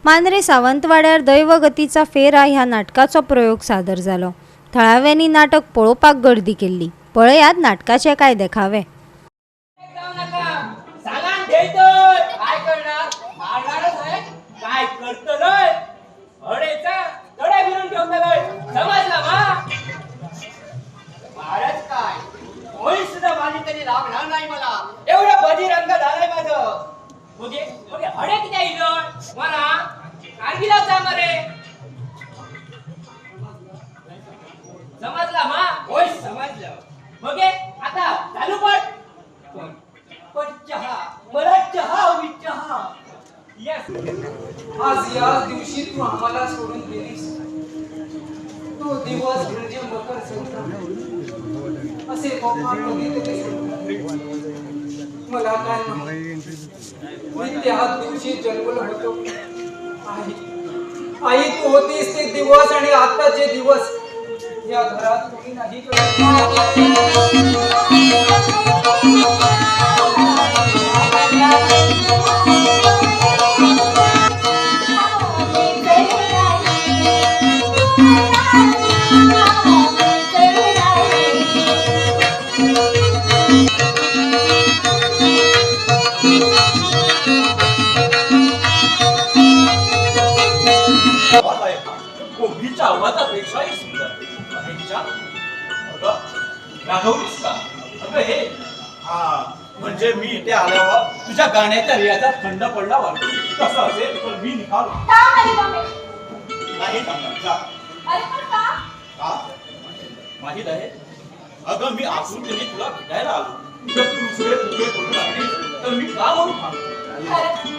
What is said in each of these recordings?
मांद्रे सावंतवाड्यार दैवगतीचा फेरा ह्या नाटकाचो प्रयोग सादर जालो। थळाव्यांनी नाटक पळोवपाक गर्दी केल्ली। पळयात नाटकाचे काय देखावे। समजला मा? होय समजलं. बघे आता चालू पण चहा मला चहा हवी चहा. यस. आज या दिवशी तू आम्हाला सोडून गेलीस. तो दिवस म्हणजे मकर संक्रांत असे कधीतरी मला काय मी त्या दिवशी जन्मलो होतो. आई तू होतीस ते दिवस आणि आताचे दिवस या घरात कोणी नाही. गोबीच्या आवाजापेक्षाही सुंदर. रागवलीस का? अगं हे म्हणजे मी इथे आल्यावर तुझ्या गाण्याच्या रियाचा थंड पडला वाटतो. कसं असेल तर मी निघालो नाही थांबणार. माहित आहे अगं मी आतून तुला भेटायला आलो. जर तू दुसरे तुझे करू लागले तर मी का म्हणून थांबतो?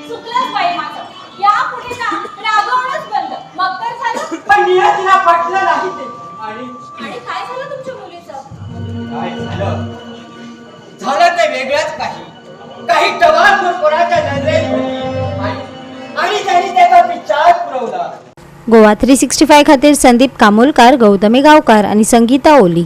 चुकलंच बाई माझं. यापुढे ना रागवणंच बंद. मग तर झालं. पण नियतीला पटलं नाही ते. आणि काय झालं तुमच्या मुलीचं? काय झालं? झालं ते वेगळंच काही टवाळ कोणाच्या नजरेत आणि त्यांनी त्याचा विचार पुरवला. गोवा 365 खातीर संदीप कामोलकार, गौतमी गावकार आणि संगीता ओली।